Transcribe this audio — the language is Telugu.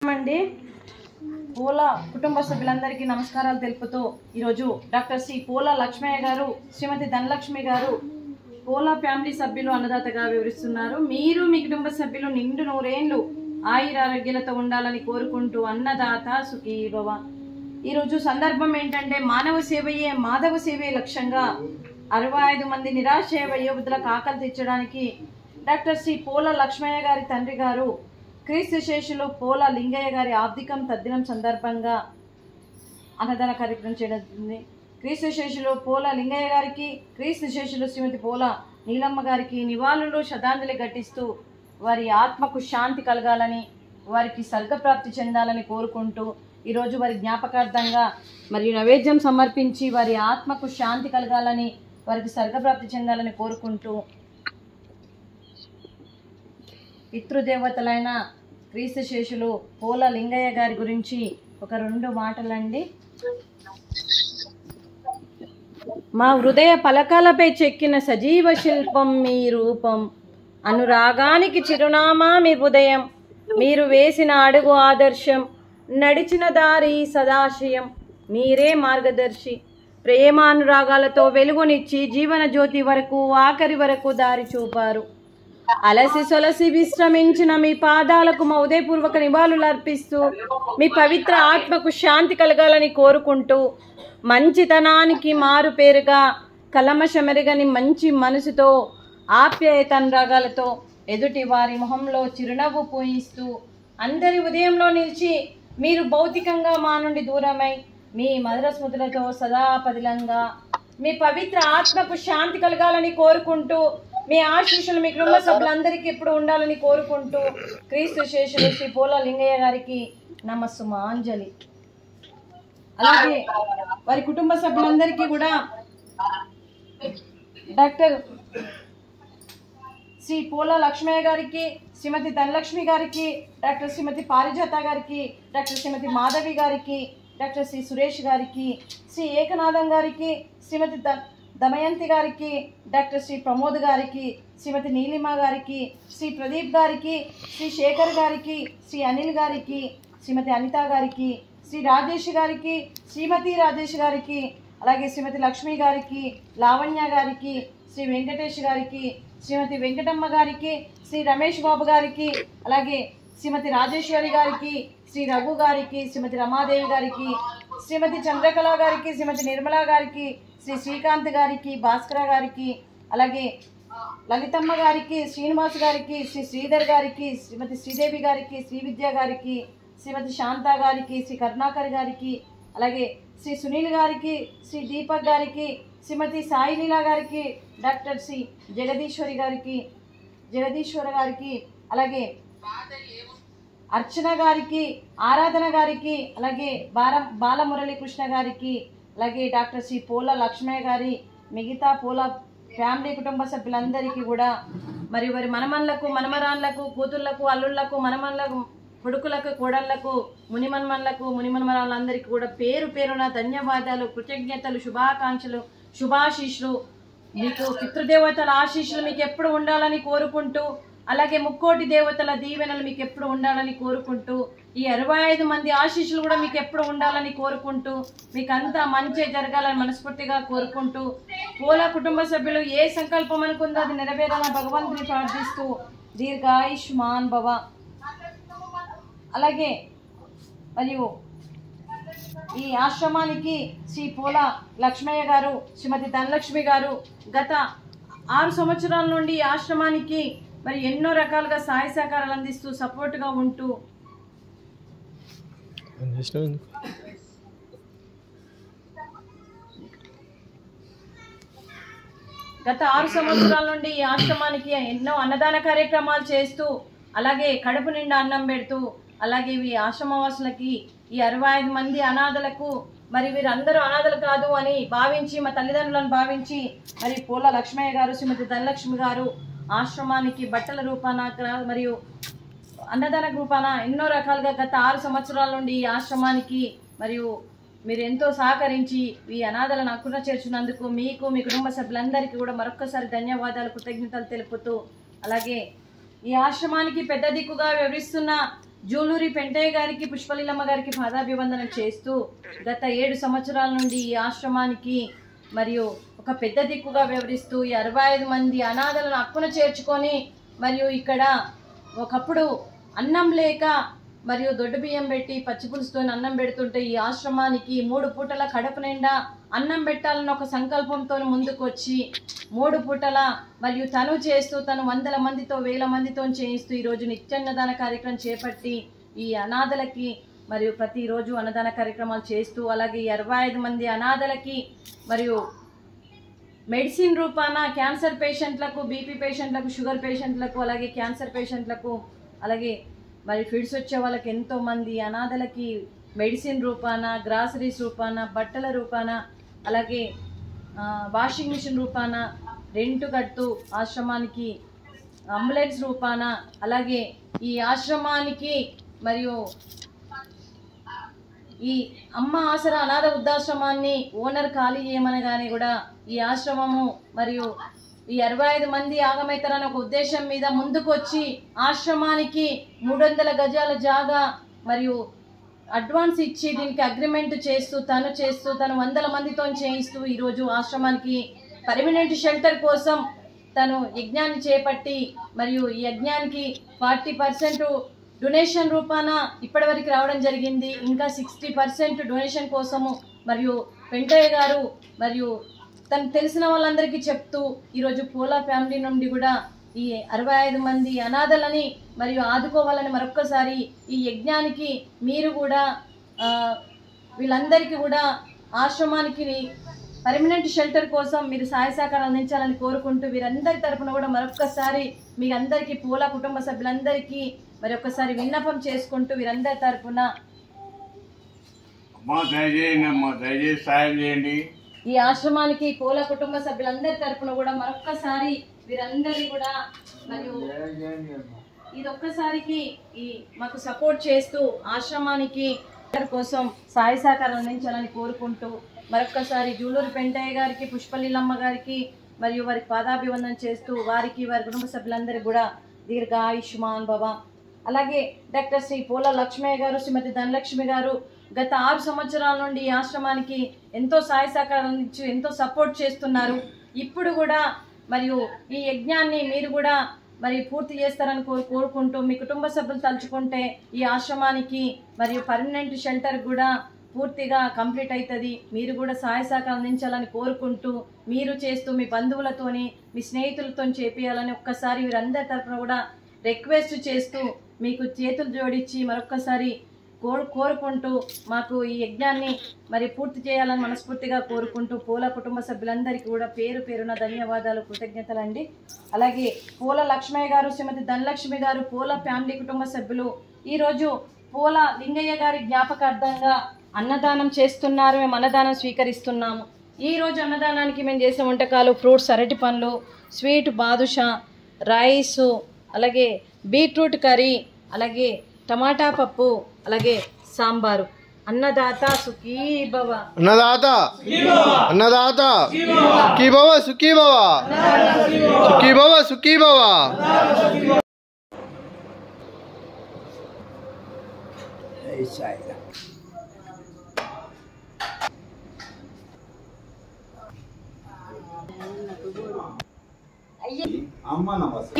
అండి పోల కుటుంబ సభ్యులందరికీ నమస్కారాలు తెలుపుతూ ఈరోజు డాక్టర్ సి పోల లక్ష్మయ్య గారు, శ్రీమతి ధనలక్ష్మి గారు పోల ఫ్యామిలీ సభ్యులు అన్నదాతగా వివరిస్తున్నారు. మీరు మీ కుటుంబ సభ్యులు నిండు నూరేళ్లు ఆయురారోగ్యాలతో ఉండాలని కోరుకుంటూ అన్నదాత సుఖీ భవ. ఈరోజు సందర్భం ఏంటంటే మానవ సేవయే మాధవ సేవే లక్ష్యంగా 65 మంది నిరాశ్రయ వయోవృద్ధులకు ఆకలి తీర్చడానికి డాక్టర్ సి పోల లక్ష్మయ్య గారి తండ్రి గారు క్రీస్తు శేషులు పోల లింగయ్య గారి ఆబ్దికం తద్దినం సందర్భంగా అన్నదాన కార్యక్రమం చేయడం. క్రీస్తు శేషులు పోల లింగయ్య గారికి, క్రీస్తు శేషులు శ్రీమతి పోల నీలమ్మ గారికి నివాళులు శ్రద్ధాంజలి ఘటిస్తూ వారి ఆత్మకు శాంతి కలగాలని, వారికి స్వర్గప్రాప్తి చెందాలని కోరుకుంటూ ఈరోజు వారి జ్ఞాపకార్థంగా మరియు నైవేద్యం సమర్పించి వారి ఆత్మకు శాంతి కలగాలని, వారికి స్వర్గప్రాప్తి చెందాలని కోరుకుంటూ పితృదేవతలైన క్రీస్తు శేషులు పోల లింగయ్య గారి గురించి ఒక 2 మాటలండి. మా హృదయ పలకాలపై చెక్కిన సజీవ శిల్పం మీ రూపం, అనురాగానికి చిరునామా మీ ఉదయం, మీరు వేసిన అడుగు ఆదర్శం, నడిచిన దారి సదాశయం, మీరే మార్గదర్శి, ప్రేమానురాగాలతో వెలుగునిచ్చి జీవన జ్యోతి వరకు ఆఖరి వరకు దారి చూపారు. అలసి సొలసి విశ్రమించిన మీ పాదాలకు మా ఉదయపూర్వక నివాళులు అర్పిస్తూ మీ పవిత్ర ఆత్మకు శాంతి కలగాలని కోరుకుంటూ మంచితనానికి మారు పేరుగా కలమషమెరగని మంచి మనసుతో ఆప్యాయతనురాగాలతో ఎదుటి వారి మొహంలో చిరునవ్వు పూయిస్తూ అందరి ఉదయంలో నిలిచి మీరు భౌతికంగా మా నుండి దూరమై మీ మధుర స్మృతులతో సదా పదిలంగా మీ పవిత్ర ఆత్మకు శాంతి కలగాలని కోరుకుంటూ మీ ఆశీస్సులు మీ కుటుంబ సభ్యులందరికీ ఎప్పుడు ఉండాలని కోరుకుంటూ క్రీస్తు శేషులు శ్రీ పోల లింగయ్య గారికి నమస్సుమాంజలి. అలాగే వారి కుటుంబ సభ్యులందరికీ కూడా డాక్టర్ శ్రీ పోల లక్ష్మయ్య గారికి, శ్రీమతి ధనలక్ష్మి గారికి, డాక్టర్ శ్రీమతి పారిజాత గారికి, డాక్టర్ శ్రీమతి మాధవి గారికి, డాక్టర్ శ్రీ సురేష్ గారికి, శ్రీ ఏకనాథం గారికి, శ్రీమతి దమయంతి గారికి, డాక్టర్ శ్రీ ప్రమోద్ గారికి, శ్రీమతి నీలిమ గారికి, శ్రీ ప్రదీప్ గారికి, శ్రీ శేఖర్ గారికి, శ్రీ అనిల్ గారికి, శ్రీమతి అనిత గారికి, శ్రీ రాజేష్ గారికి, శ్రీమతి రాజేష్ గారికి, అలాగే శ్రీమతి లక్ష్మి గారికి, లావణ్య గారికి, శ్రీ వెంకటేష్ గారికి, శ్రీమతి వెంకటమ్మ గారికి, శ్రీ రమేష్ బాబు గారికి, అలాగే శ్రీమతి రాజేశ్వరి గారికి, శ్రీ రఘు గారికి, శ్రీమతి రమాదేవి గారికి, శ్రీమతి చంద్రకళ గారికి, శ్రీమతి నిర్మల గారికి, శ్రీ శ్రీకాంత్ గారికి, భాస్కర గారికి, అలాగే లలితమ్మ గారికి, శ్రీనివాస్ గారికి, శ్రీ శ్రీధర్ గారికి, శ్రీమతి శ్రీదేవి గారికి, శ్రీ విద్య గారికి, శ్రీమతి శాంత గారికి, శ్రీ కరుణాకర్ గారికి, అలాగే శ్రీ సునీల్ గారికి, శ్రీ దీపక్ గారికి, శ్రీమతి సాయిలీలా గారికి, డాక్టర్ శ్రీ జగదీశ్వర గారికి, అలాగే అర్చన గారికి, ఆరాధన గారికి, అలాగే బాలమురళీ కృష్ణ గారికి, అలాగే డాక్టర్ శ్రీ పోల లక్ష్మయ్య గారి మిగతా పోల ఫ్యామిలీ కుటుంబ సభ్యులందరికీ కూడా మరియు వారి మనమన్లకు, మనమరాన్లకు, కూతుళ్లకు, అల్లుళ్లకు, మనమన్లకు, కొడుకులకు, కోడళ్లకు, మునిమన్మన్లకు, మునిమన్మరాళ్ళందరికీ కూడా పేరు పేరున ధన్యవాదాలు, కృతజ్ఞతలు, శుభాకాంక్షలు, శుభాశీస్సులు, మీకు పితృదేవతల ఆశీస్సులు మీకు ఎప్పుడు ఉండాలని కోరుకుంటూ, అలాగే ముక్కోటి దేవతల దీవెనలు మీకు ఎప్పుడు ఉండాలని కోరుకుంటూ, ఈ 65 మంది ఆశీస్సులు కూడా మీకు ఎప్పుడు ఉండాలని కోరుకుంటూ, మీకు అంతా మంచి జరగాలని మనస్ఫూర్తిగా కోరుకుంటూ, పోల కుటుంబ సభ్యులు ఏ సంకల్పం అనుకుందో అది నెరవేరాలని భగవంతుని ప్రార్థిస్తూ దీర్ఘాయుష్మాన్ భవ. అలాగే మరియు ఈ ఆశ్రమానికి శ్రీ పోల లక్ష్మయ్య గారు, శ్రీమతి ధనలక్ష్మి గారు గత 6 సంవత్సరాల నుండి ఈ ఆశ్రమానికి మరి ఎన్నో రకాలుగా సహాయ సహకారాలు అందిస్తూ సపోర్ట్గా ఉంటూ గత 6 సంవత్సరాల నుండి ఈ ఆశ్రమానికి ఎన్నో అన్నదాన కార్యక్రమాలు చేస్తూ, అలాగే కడుపు నిండా అన్నం పెడుతూ, అలాగే ఈ ఆశ్రమవాసులకి ఈ 65 మంది అనాథలకు మరి వీరందరూ అనాథలు కాదు అని భావించి, మా తల్లిదండ్రులను భావించి మరి పోల లక్ష్మయ్య గారు, శ్రీమతి ధనలక్ష్మి గారు ఆశ్రమానికి బట్టల రూపాన మరియు అన్నదాన రూపాన ఎన్నో రకాలుగా గత 6 సంవత్సరాల నుండి ఈ ఆశ్రమానికి మరియు మీరు ఎంతో సహకరించి ఈ అనాథలను అక్కున చేర్చున్నందుకు మీకు, మీ కుటుంబ సభ్యులందరికీ కూడా మరొక్కసారి ధన్యవాదాలు, కృతజ్ఞతలు తెలుపుతూ, అలాగే ఈ ఆశ్రమానికి పెద్ద దిక్కుగా వివరిస్తున్న జూలూరి పెంటయ్య గారికి, పుష్పలీలమ్మ గారికి పాదాభివందనం చేస్తూ గత 7 సంవత్సరాల నుండి ఈ ఆశ్రమానికి మరియు ఒక పెద్ద దిక్కుగా వ్యవహరిస్తూ ఈ 65 మంది అనాథలను హక్కున చేర్చుకొని మరియు ఇక్కడ ఒకప్పుడు అన్నం లేక మరియు దొడ్డు బియ్యం పెట్టి పచ్చిపులుసుతో అన్నం పెడుతుంటే ఈ ఆశ్రమానికి 3 పూటల కడుపు నిండా అన్నం పెట్టాలన్న ఒక సంకల్పంతో ముందుకు వచ్చి 3 పూటల మరియు తను చేస్తూ తను 100 మందితో 1000 మందితో చేయిస్తూ ఈరోజు నిత్యాన్నదాన కార్యక్రమం చేపట్టి ఈ అనాథలకి మరియు ప్రతిరోజు అన్నదాన కార్యక్రమాలు చేస్తూ అలాగే 65 మంది అనాథలకి మరియు మెడిసిన్ రూపాన క్యాన్సర్ పేషెంట్లకు, బీపీ పేషెంట్లకు, షుగర్ పేషెంట్లకు, అలాగే క్యాన్సర్ పేషెంట్లకు, అలాగే మరి ఫిడ్స్ వచ్చే వాళ్ళకి ఎంతోమంది అనాథలకి మెడిసిన్ రూపాన, గ్రాసరీస్ రూపాన, బట్టల రూపాన, అలాగే వాషింగ్ మిషన్ రూపాన రెంట్ కడుతూ ఆశ్రమానికి అంబులెన్స్ రూపాన, అలాగే ఈ ఆశ్రమానికి మరియు ఈ అమ్మ ఆసరా అనాథ వృద్ధాశ్రమాన్ని ఓనర్ ఖాళీ చేయమనగానే కూడా ఈ ఆశ్రమము మరియు ఈ 65 మంది ఆగమవుతారని ఒక ఉద్దేశం మీద ముందుకు వచ్చి ఆశ్రమానికి 300 గజాల జాగా మరియు అడ్వాన్స్ ఇచ్చి దీనికి అగ్రిమెంట్ చేస్తూ తను 100 మందితో చేయిస్తూ ఈరోజు ఆశ్రమానికి పర్మనెంట్ షెల్టర్ కోసం తను యజ్ఞాన్ని చేపట్టి మరియు ఈ యజ్ఞానికి 40% డొనేషన్ రూపాన ఇప్పటివరకు రావడం జరిగింది. ఇంకా 60% డొనేషన్ కోసము మరియు పెంటయ్య గారు మరియు తను తెలిసిన వాళ్ళందరికీ చెప్తూ ఈరోజు పోలా ఫ్యామిలీ నుండి కూడా ఈ 65 మంది అనాథలని మరియు ఆదుకోవాలని మరొక్కసారి ఈ యజ్ఞానికి మీరు కూడా వీళ్ళందరికీ కూడా ఆశ్రమానికి పర్మనెంట్ షెల్టర్ కోసం మీరు సహాయ సహకారం అందించాలని కోరుకుంటూ వీరందరి తరఫున కూడా మరొక్కసారి మీ అందరికీ పోలా కుటుంబ సభ్యులందరికీ మరి ఒక్కసారి విన్నపం చేసుకుంటూ వీరందరి తరఫున ఈ ఆశ్రమానికి పోలా కుటుంబ సభ్యులందరి తరఫున కూడా మరొక్కసారి వీరందరి కూడా మరియు ఇదొక్కసారికి ఈ మాకు సపోర్ట్ చేస్తూ ఆశ్రమానికి కోసం సహాయ సహకారం అందించాలని కోరుకుంటూ మరొక్కసారి జూలూరి పెంటయ్య గారికి, పుష్పలీలమ్మ గారికి మరియు వారికి పాదాభివందనం చేస్తూ వారికి వారి కుటుంబ సభ్యులందరికీ కూడా దీర్ఘ ఆయుష్మాన్ భవ. అలాగే డాక్టర్ శ్రీ పోలా లక్ష్మయ్య గారు, శ్రీమతి ధనలక్ష్మి గారు గత 6 సంవత్సరాల నుండి ఈ ఆశ్రమానికి ఎంతో సహాయ సహకారం అందించి ఎంతో సపోర్ట్ చేస్తున్నారు. ఇప్పుడు కూడా మరియు ఈ యజ్ఞాన్ని మీరు కూడా మరి పూర్తి చేస్తారని కోరుకుంటూ మీ కుటుంబ సభ్యులు తలుచుకుంటే ఈ ఆశ్రమానికి మరియు పర్మనెంట్ షెల్టర్ కూడా పూర్తిగా కంప్లీట్ అవుతుంది. మీరు కూడా సహాయ సహకారం అందించాలని కోరుకుంటూ మీరు చేస్తూ మీ బంధువులతోని మీ స్నేహితులతో చేపియాలని ఒక్కసారి వీరందరి తరఫున కూడా రిక్వెస్ట్ చేస్తూ మీకు చేతులు జోడించి మరొక్కసారి కోరుకుంటూ మాకు ఈ యజ్ఞాన్ని మరి పూర్తి చేయాలని మనస్ఫూర్తిగా కోరుకుంటూ పోలా కుటుంబ సభ్యులందరికీ కూడా పేరు పేరున ధన్యవాదాలు, కృతజ్ఞతలు అండి. అలాగే పోలా లక్ష్మయ్య గారు, శ్రీమతి ధనలక్ష్మి గారు పోలా ఫ్యామిలీ కుటుంబ సభ్యులు ఈరోజు పోలా లింగయ్య గారి జ్ఞాపకార్థంగా అన్నదానం చేస్తున్నారు. మేము అన్నదానం స్వీకరిస్తున్నాము. ఈరోజు అన్నదానానికి మేము చేసిన వంటకాలు ఫ్రూట్స్, అరటి పండ్లు, స్వీట్ బాదుషా, రైసు, అలాగే బీట్రూట్ కర్రీ, అలాగే టమాటా పప్పు, అలాగే సాంబారు. అన్నదాత సుఖీ భవ, అన్నదాత అన్నదాత సుఖీ భవ, సుఖీ భవ, సుఖీ భవ, సుఖీ భవ. అమ్మ నమస్తే.